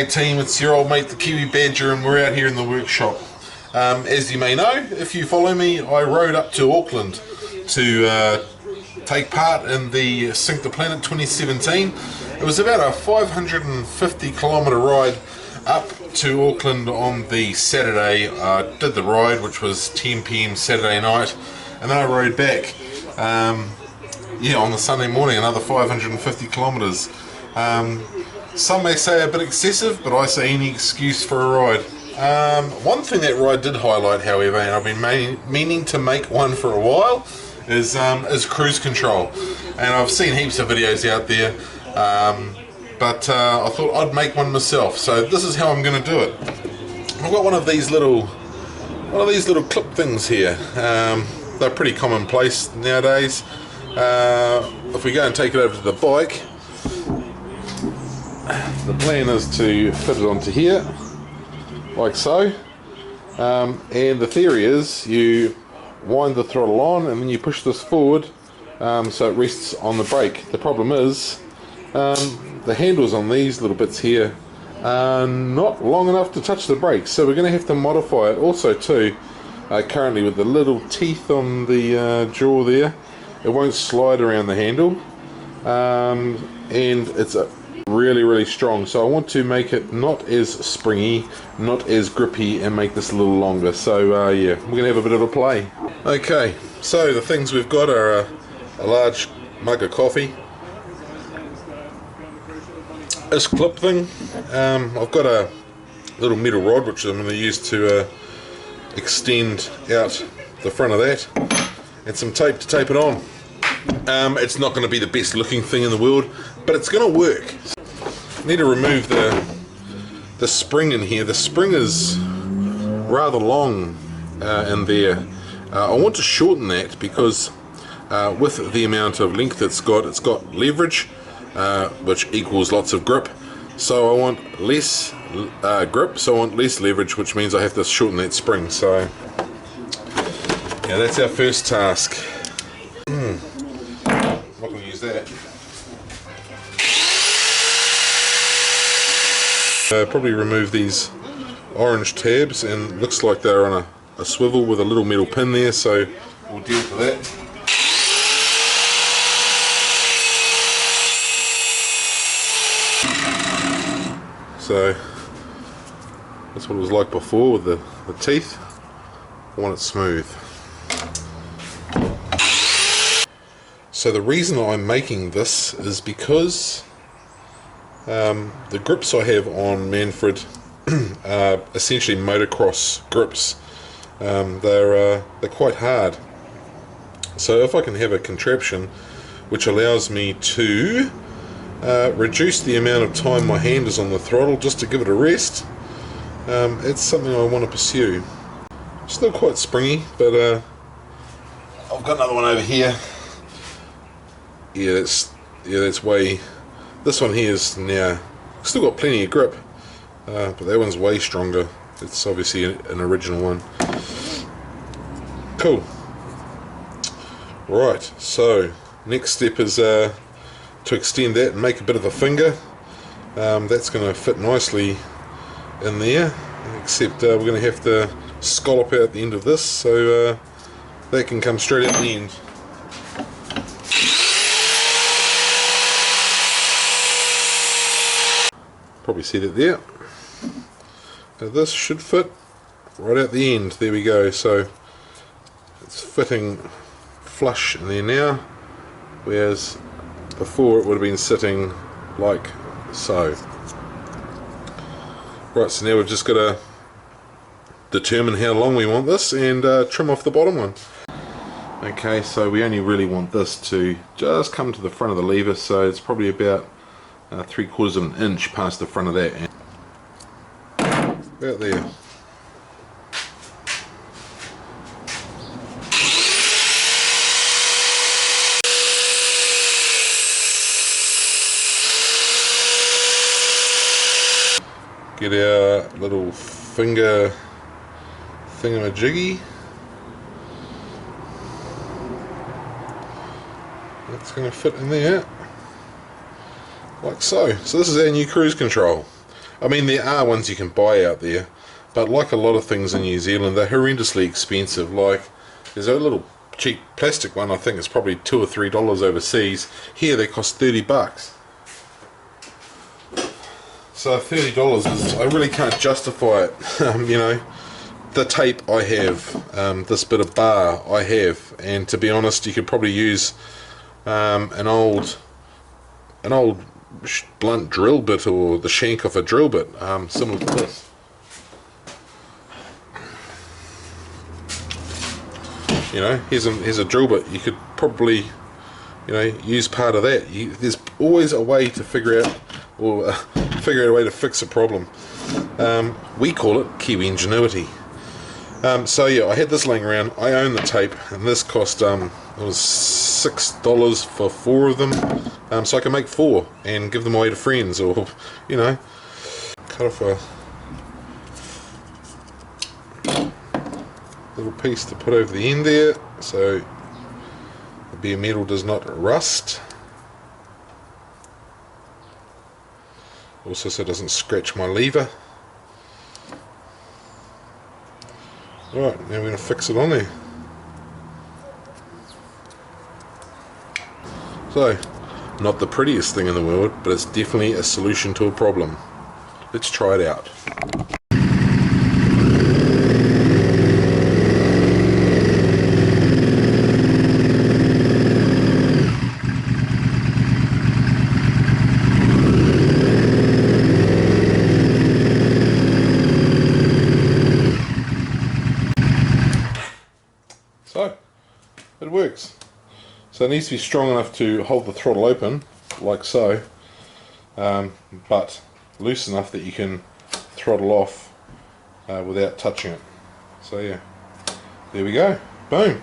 G'day team, it's your old mate the Kiwi Badger, and we're out here in the workshop. As you may know, if you follow me, I rode up to Auckland to take part in the Sink the Planet 2017. It was about a 550 kilometre ride up to Auckland on the Saturday. I did the ride, which was 10 PM Saturday night, and then I rode back on the Sunday morning, another 550 kilometres. Some may say a bit excessive, but I say any excuse for a ride. One thing that ride did highlight, however, and I've been meaning to make one for a while, is cruise control. And I've seen heaps of videos out there, but I thought I'd make one myself. So this is how I'm going to do it. I've got one of these little clip things here. They're pretty commonplace nowadays. If we go and take it over to the bike, the plan is to fit it onto here, like so, and the theory is you wind the throttle on and then you push this forward so it rests on the brake. The problem is the handles on these little bits here are not long enough to touch the brakes, so we're going to have to modify it. Also too, currently with the little teeth on the jaw there, it won't slide around the handle, and it's really strong, so I want to make it not as springy, not as grippy, and make this a little longer. So yeah, we're gonna have a bit of a play. Okay, so the things we've got are a large mug of coffee, this clip thing, I've got a little metal rod which I'm going to use to extend out the front of that, and some tape to tape it on. It's not going to be the best looking thing in the world, but it's going to work. I need to remove the spring in here. The spring is rather long in there. I want to shorten that because with the amount of length it's got leverage, which equals lots of grip. So I want less grip, so I want less leverage, which means I have to shorten that spring. So yeah, that's our first task. I'm not going to use that. Probably remove these orange tabs, and looks like they're on a swivel with a little metal pin there, so we'll deal with that. So that's what it was like before with the teeth. I want it smooth. So the reason I'm making this is because the grips I have on Manfred are essentially motocross grips. They're quite hard. So if I can have a contraption which allows me to reduce the amount of time my hand is on the throttle just to give it a rest, it's something I want to pursue. Still quite springy, but I've got another one over here. Yeah, that's way. This one here is now still got plenty of grip, but that one's way stronger. It's obviously an original one. Cool. Right, so next step is to extend that and make a bit of a finger. That's going to fit nicely in there, except we're going to have to scallop out the end of this, so that can come straight out the end. Probably see that there. Now this should fit right out the end. There we go. So it's fitting flush in there now, whereas before it would have been sitting like so. Right, so now we've just got to determine how long we want this and trim off the bottom one. Okay, so we only really want this to just come to the front of the lever, so it's probably about 3/4 of an inch past the front of that. About there. Get our little finger thingamajiggy. That's going to fit in there like so. So this is our new cruise control. I mean, there are ones you can buy out there, but like a lot of things in New Zealand, they're horrendously expensive. Like, there's a little cheap plastic one, I think it's probably $2 or $3 overseas. Here they cost $30. So $30 is, I really can't justify it. You know, the tape I have, this bit of bar I have, and to be honest, you could probably use an old blunt drill bit or the shank of a drill bit, similar to this. You know, here's a drill bit. You could probably, you know, use part of that. There's always a way to figure out, or figure out a way to fix a problem. We call it Kiwi ingenuity. So yeah, I had this laying around. I own the tape, and this cost it was $6 for 4 of them. So I can make 4 and give them away to friends, or you know, cut off a little piece to put over the end there, so the bare metal does not rust. Also, so it doesn't scratch my lever. Right, now we're going to fix it on there. So, not the prettiest thing in the world, but it's definitely a solution to a problem. Let's try it out. So, it works. So it needs to be strong enough to hold the throttle open, like so, but loose enough that you can throttle off without touching it. So yeah, there we go. Boom.